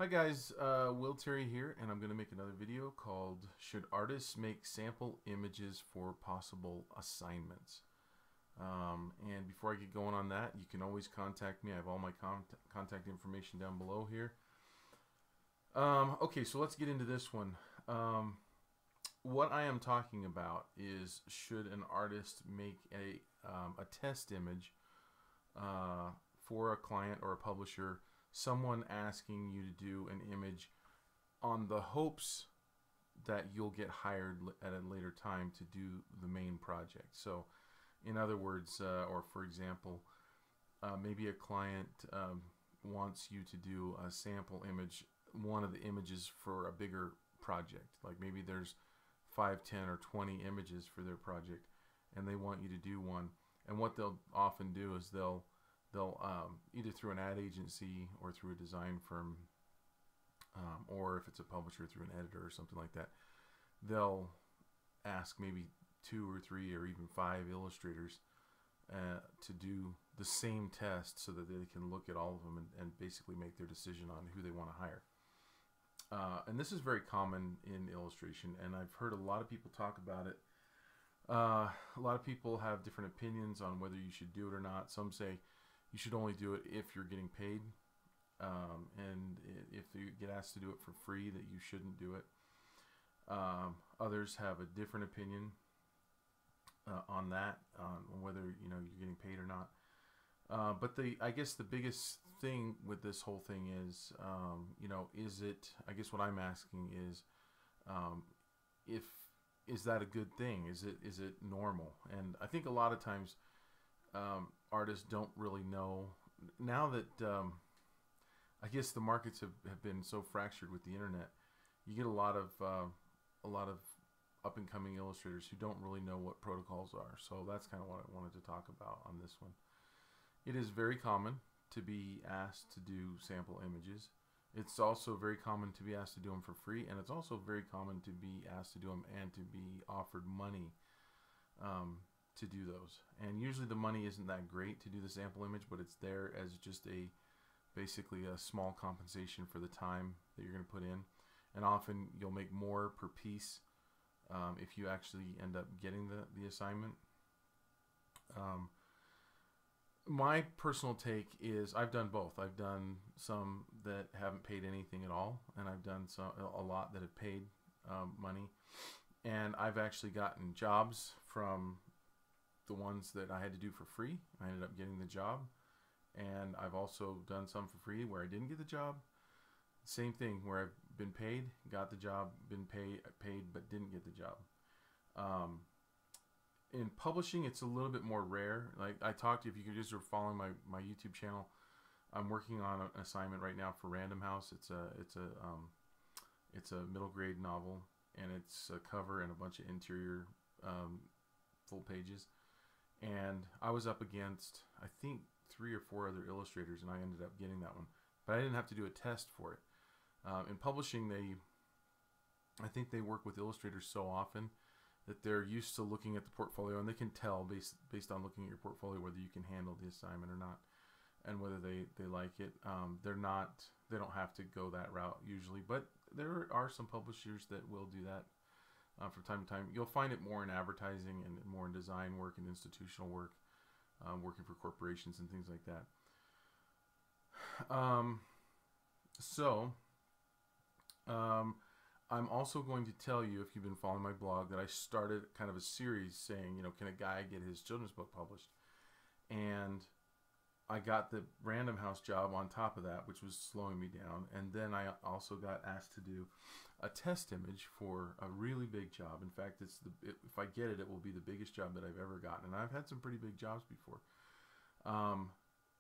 Hi guys, Will Terry here, and I'm going to make another video called Should Artists Make Sample Images for Possible Assignments? And before I get going on that, you can always contact me. I have all my contact information down below here. Okay, so let's get into this one. What I am talking about is, should an artist make a test image for a client or a publisher, someone asking you to do an image on the hopes that you'll get hired at a later time to do the main project. So in other words, or for example, maybe a client wants you to do a sample image, one of the images for a bigger project. Like maybe there's 5, 10, or 20 images for their project, and they want you to do one. And what they'll often do is they'll either through an ad agency or through a design firm, or if it's a publisher, through an editor or something like that, they'll ask maybe 2 or 3 or even 5 illustrators to do the same test so that they can look at all of them and basically make their decision on who they want to hire. And this is very common in illustration, and I've heard a lot of people talk about it. A lot of people have different opinions on whether you should do it or not. Some say you should only do it if you're getting paid, and if you get asked to do it for free, that you shouldn't do it. Others have a different opinion on that, on whether you're getting paid or not. But I guess the biggest thing with this whole thing is, is it? I guess what I'm asking is, is that a good thing? Is it normal? And I think a lot of times artists don't really know. Now that I guess the markets have been so fractured with the internet, you get a lot of up and coming illustrators who don't really know what protocols are. So that's kind of what I wanted to talk about on this one. It is very common to be asked to do sample images. It's also very common to be asked to do them for free, and it's also very common to be asked to do them and to be offered money to do those. And usually the money isn't that great to do the sample image, but it's there as just basically a small compensation for the time that you're going to put in. And often you'll make more per piece if you actually end up getting the assignment. My personal take is I've done both. I've done some that haven't paid anything at all, and I've done a lot that have paid money. And I've actually gotten jobs from the ones that I had to do for free. I ended up getting the job. And I've also done some for free where I didn't get the job. Same thing, where I've been paid, got the job, been paid but didn't get the job. In publishing, it's a little bit more rare. Like I talked, if you could just follow my YouTube channel, I'm working on an assignment right now for Random House. It's a middle grade novel, and it's a cover and a bunch of interior full pages. And I was up against, I think, 3 or 4 other illustrators, and I ended up getting that one. But I didn't have to do a test for it. In publishing, I think they work with illustrators so often that they're used to looking at the portfolio, and they can tell based on looking at your portfolio whether you can handle the assignment or not, and whether they like it. They don't have to go that route usually, but there are some publishers that will do that from time to time. You'll find it more in advertising and more in design work and institutional work, working for corporations and things like that. I'm also going to tell you, if you've been following my blog, that I started kind of a series saying, can a guy get his children's book published? And I got the Random House job on top of that, which was slowing me down. And then I also got asked to do a test image for a really big job. In fact, if I get it, it will be the biggest job that I've ever gotten. And I've had some pretty big jobs before.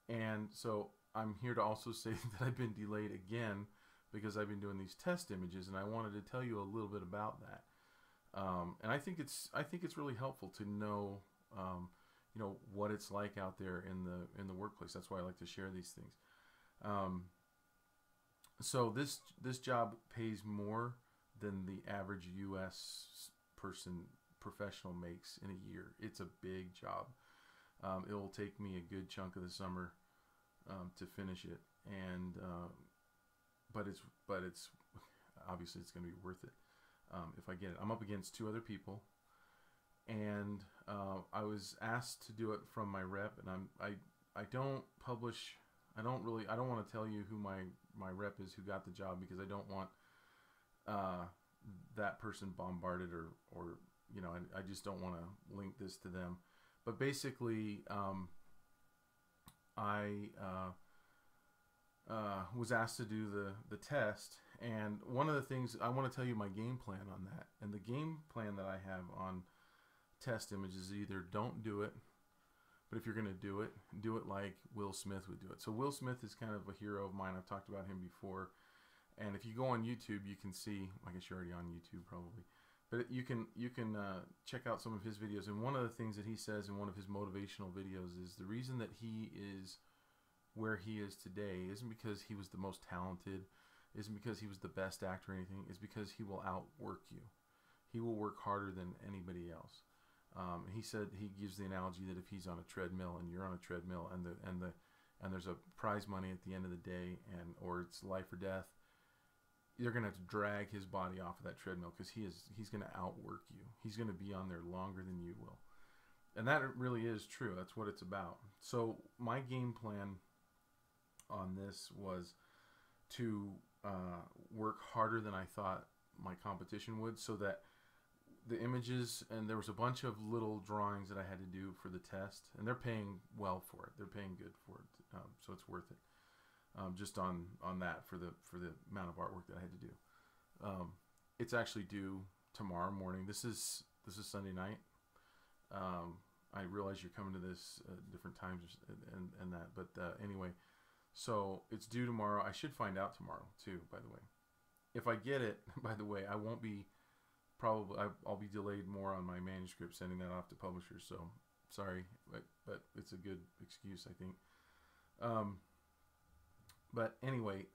And so I'm here to also say that I've been delayed again because I've been doing these test images, and I wanted to tell you a little bit about that. And I think it's really helpful to know what it's like out there in the workplace. That's why I like to share these things. So this job pays more than the average U.S. professional makes in a year. It's a big job. It will take me a good chunk of the summer to finish it, and but but it's obviously it's going to be worth it if I get it. I'm up against two other people, and I was asked to do it from my rep, and I don't publish. I don't want to tell you who my rep is who got the job, because I don't want that person bombarded, or I just don't want to link this to them. But basically, I was asked to do the test, and one of the things I want to tell you my game plan on that, and the game plan that I have on test images is either don't do it, but if you're going to do it like Will Smith would do it. So Will Smith is kind of a hero of mine. I've talked about him before, and if you go on YouTube, you can see. I guess you're already on YouTube probably, but you can check out some of his videos. And one of the things that he says in one of his motivational videos is the reason that he is where he is today isn't because he was the most talented, isn't because he was the best actor or anything. It's because he will outwork you. He will work harder than anybody else. He said, he gives the analogy that if he's on a treadmill and you're on a treadmill, and there's a prize money at the end of the day, or it's life or death, you're gonna have to drag his body off of that treadmill, because he's gonna outwork you. He's gonna be on there longer than you will, and that really is true. That's what it's about. So my game plan on this was to work harder than I thought my competition would, so that the images, and there was a bunch of little drawings that I had to do for the test, and they're paying well for it. They're paying good for it, so it's worth it. Just on that for the amount of artwork that I had to do. It's actually due tomorrow morning. This is Sunday night. I realize you're coming to this different times and that, but anyway, so it's due tomorrow. I should find out tomorrow too, by the way. If I get it, by the way, I won't be. Probably I'll be delayed more on my manuscript, sending that off to publishers. So sorry, but it's a good excuse, I think. But anyway,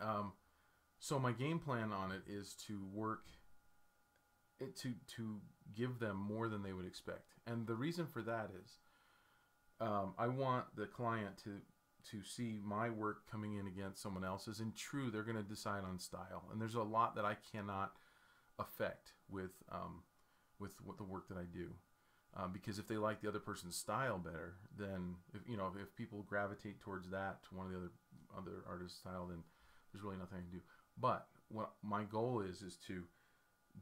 so my game plan on it is to work it to give them more than they would expect, and the reason for that is I want the client to see my work coming in against someone else's, and true, they're going to decide on style, and there's a lot that I cannot affect with what the work that I do, because if they like the other person's style better, then if people gravitate towards that, to one of the other artist's style, then there's really nothing I can do. But what my goal is to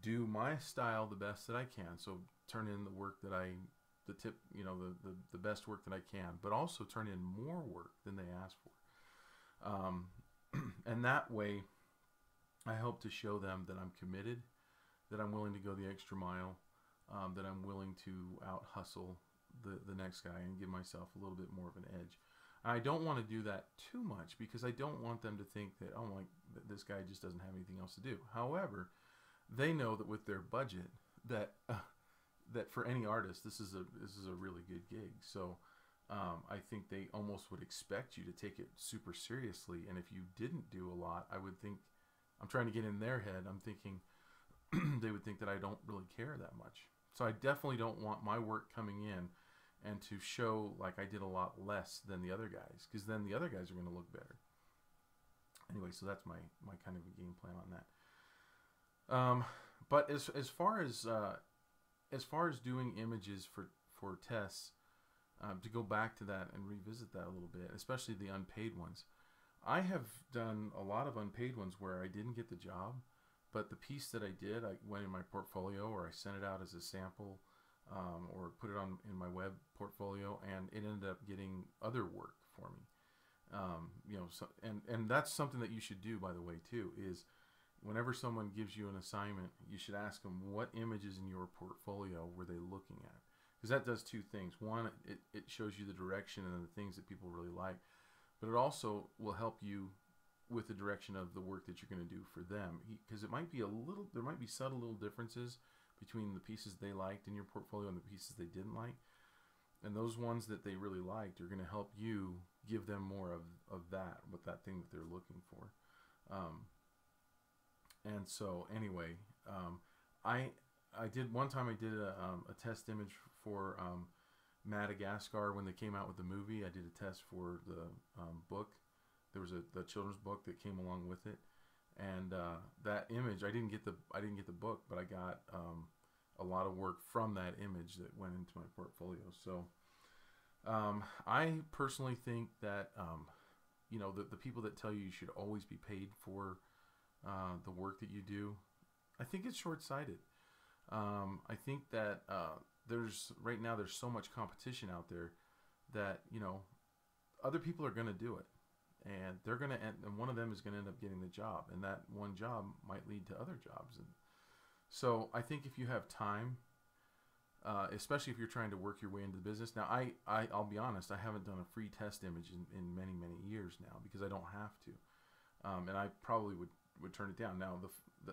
do my style the best that I can, so turn in the work that the best work that I can, but also turn in more work than they ask for, and that way I hope to show them that I'm committed, that I'm willing to go the extra mile, that I'm willing to out hustle the next guy and give myself a little bit more of an edge. I don't want to do that too much, because I don't want them to think that, oh, this guy just doesn't have anything else to do. However, they know that with their budget, that for any artist, this is a really good gig. So I think they almost would expect you to take it super seriously. And if you didn't do a lot, I would think, I'm trying to get in their head, I'm thinking they would think that I don't really care that much. So I definitely don't want my work coming in and to show like I did a lot less than the other guys, because then the other guys are going to look better. Anyway, so that's my kind of a game plan on that. But as far as doing images for tests, to go back to that and revisit that a little bit, especially the unpaid ones, I have done a lot of unpaid ones where I didn't get the job, but the piece that I did, I went in my portfolio, or I sent it out as a sample, or put it in my web portfolio, and it ended up getting other work for me. And that's something that you should do, by the way, too, is whenever someone gives you an assignment, you should ask them, what images in your portfolio were they looking at? Because that does two things. One, it shows you the direction and the things that people really like, but it also will help you with the direction of the work that you're going to do for them, because there might be subtle little differences between the pieces they liked in your portfolio and the pieces they didn't like, and those ones that they really liked are going to help you give them more of that thing that they're looking for. And so anyway, I did one time, I did a test image for Madagascar when they came out with the movie. I did a test for the book. There was the children's book that came along with it, And that image, I didn't get the book, but I got a lot of work from that image that went into my portfolio. So I personally think that you know, the people that tell you should always be paid for the work that you do, I think it's short-sighted. I think that there's right now there's so much competition out there that, you know, other people are going to do it, and they're going to end, and one of them is going to end up getting the job, and that one job might lead to other jobs. And so I think if you have time, especially if you're trying to work your way into the business. Now, I'll be honest, I haven't done a free test image in many years now because I don't have to, and I probably would turn it down. Now,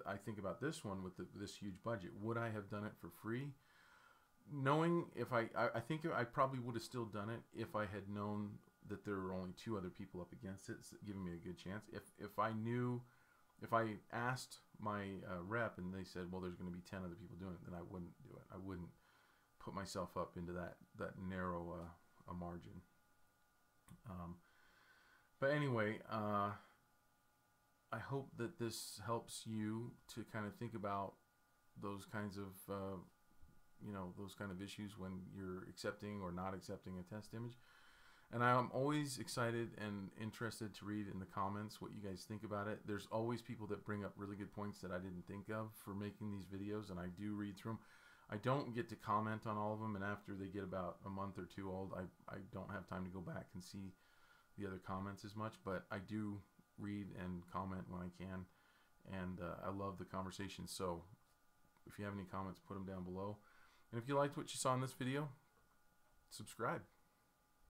I think about this one with this huge budget. Would I have done it for free? Knowing if I think I probably would have still done it if I had known that there were only 2 other people up against it, giving me a good chance. If I knew, if I asked my rep and they said, well, there's going to be 10 other people doing it, then I wouldn't do it. I wouldn't put myself up into that narrow a margin. But anyway, I hope that this helps you to kind of think about those kinds of you know, those kind of issues when you're accepting or not accepting a test image. And I'm always excited and interested to read in the comments what you guys think about it. There's always people that bring up really good points that I didn't think of for making these videos, and I do read through them. I don't get to comment on all of them, and after they get about a month or 2 old, I don't have time to go back and see the other comments as much, but I do read and comment when I can, and I love the conversation. So if you have any comments, put them down below. And if you liked what you saw in this video, subscribe.